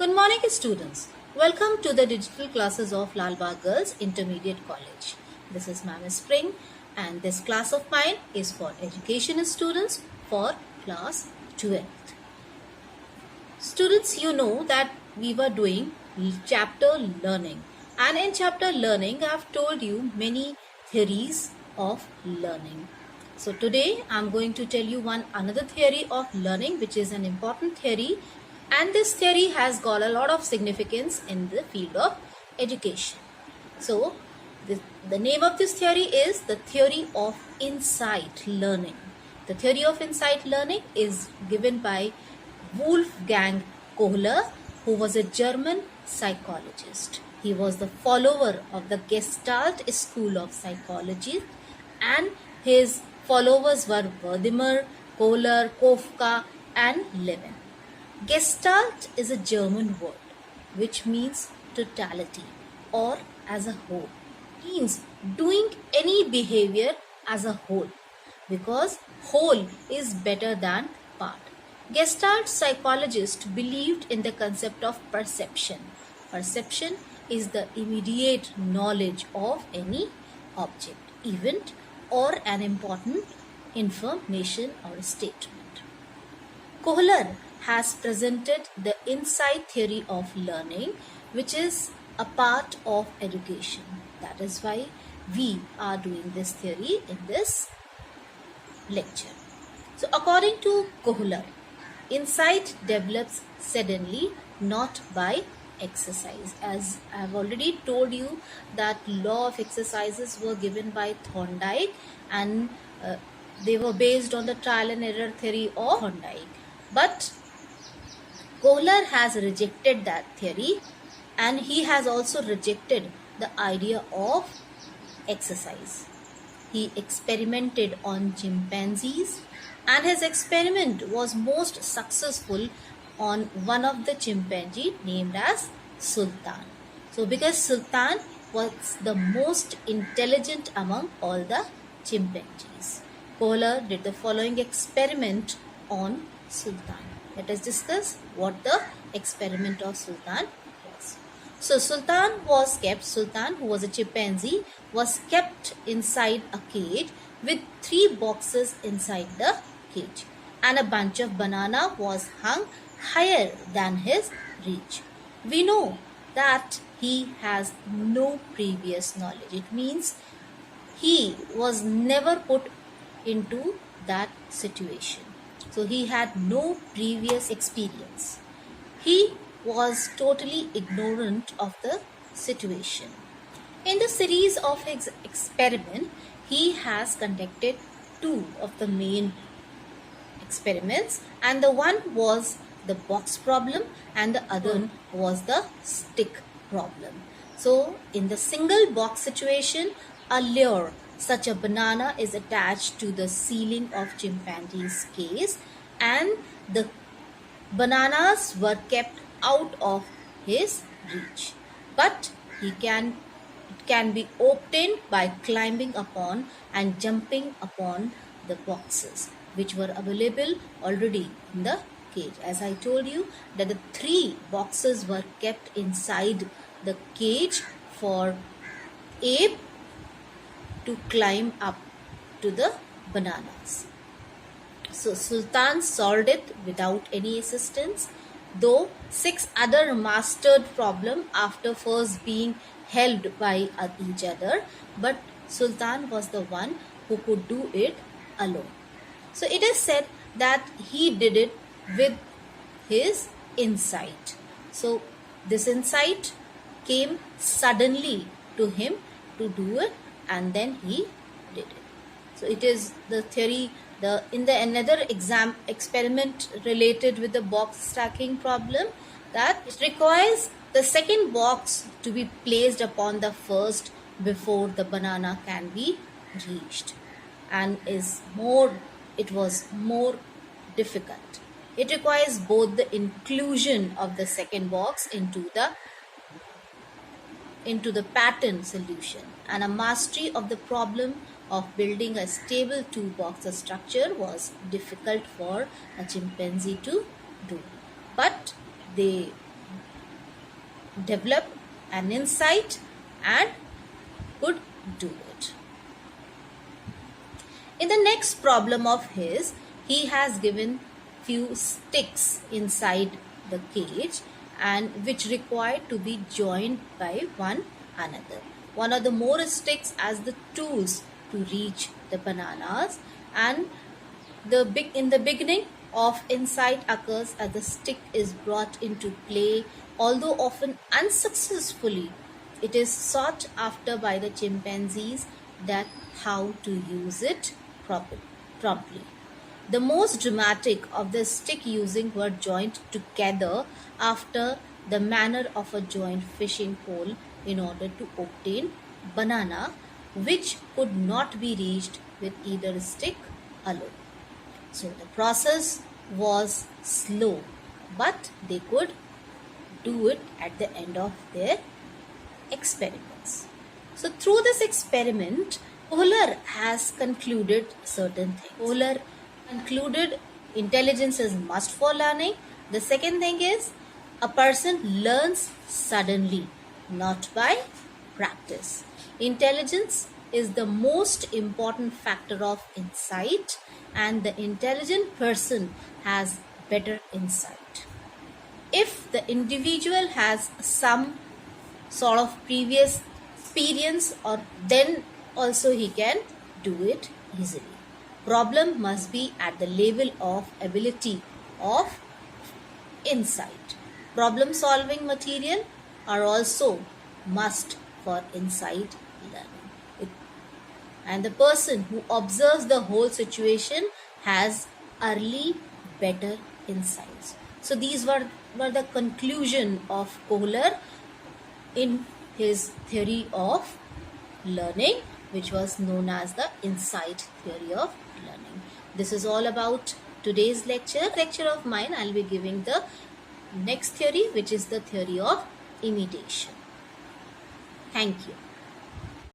Good morning, students. Welcome to the digital classes of Lalbagh Girls Intermediate College. This is Ma'am Spring, and this class of mine is for education students for class 12th. Students, you know that we were doing chapter learning, and in chapter learning I have told you many theories of learning. So today I am going to tell you another theory of learning, which is an important theory, and this theory has got a lot of significance in the field of education. So the name of this theory is the theory of insight learning. The theory of insight learning is given by Wolfgang Kohler, who was a German psychologist. He was the follower of the Gestalt school of psychology, and his followers were Wertheimer, Kohler, Kafka, and Levin. Gestalt is a German word which means totality or as a whole. It means doing any behavior as a whole, because whole is better than part. Gestalt psychologists believed in the concept of perception. Perception is the immediate knowledge of any object, event, or an important information or statement. Kohler has presented the insight theory of learning, which is a part of education. That is why we are doing this theory in this lecture. So according to Kohler, insight develops suddenly, not by exercise. As I have already told you that law of exercises were given by Thorndike, and they were based on the trial and error theory of Thorndike. But Kohler has rejected that theory, and he has also rejected the idea of exercise. He experimented on chimpanzees, and his experiment was most successful on one of the chimpanzee named as Sultan. So because Sultan was the most intelligent among all the chimpanzees, Kohler did the following experiment on Sultan. Let us discuss what the experiment of Sultan was. So Sultan, who was a chimpanzee, was kept inside a cage with 3 boxes inside the cage, and a bunch of banana was hung higher than his reach. We know that he has no previous knowledge. It means he was never put into that situation. So he had no previous experience. He was totally ignorant of the situation. In the series of his experiment, he has conducted 2 of the main experiments, and the one was the box problem and the other was the stick problem. So in the single box situation, a lure, such a banana, is attached to the ceiling of chimpanzee's cage, and the bananas were kept out of his reach. But it can be obtained by climbing upon and jumping upon the boxes which were available already in the cage. As I told you that the 3 boxes were kept inside the cage for ape to climb up to the bananas. So Sultan solved it without any assistance, though 6 other mastered problem after first being helped by each other, but Sultan was the one who could do it alone. So it is said that he did it with his insight. So this insight came suddenly to him to do it, and then he did it. So it is the theory. In another experiment related with the box stacking problem, that it requires the second box to be placed upon the first before the banana can be reached, and it was more difficult. It requires both the inclusion of the second box into the pattern solution and a mastery of the problem of building a stable 2-box structure was difficult for a chimpanzee to do. But they develop an insight and could do it. In the next problem of his, he has given few sticks inside the cage and which required to be joined by one another. One of the more sticks as the tools to reach the bananas, and in the beginning of insight occurs as the stick is brought into play, although often unsuccessfully. It is sought after by the chimpanzees that how to use it promptly. The most dramatic of the stick using were joined together after the manner of a joint fishing pole in order to obtain banana, which could not be reached with either stick alone. So the process was slow, but they could do it at the end of their experiments. So through this experiment, Kohler has concluded certain things. Kohler concluded intelligence is must for learning. The second thing is a person learns suddenly, not by practice. Intelligence is the most important factor of insight, and the intelligent person has better insight. If the individual has some sort of previous experience, or then also he can do it easily. Problem must be at the level of ability of insight. Problem solving material are also must for insight learning. And the person who observes the whole situation has early better insights. So these were the conclusion of Kohler in his theory of learning, which was known as the insight theory of learning. This is all about today's lecture of mine. I'll be giving the next theory, which is the theory of imitation. Thank you.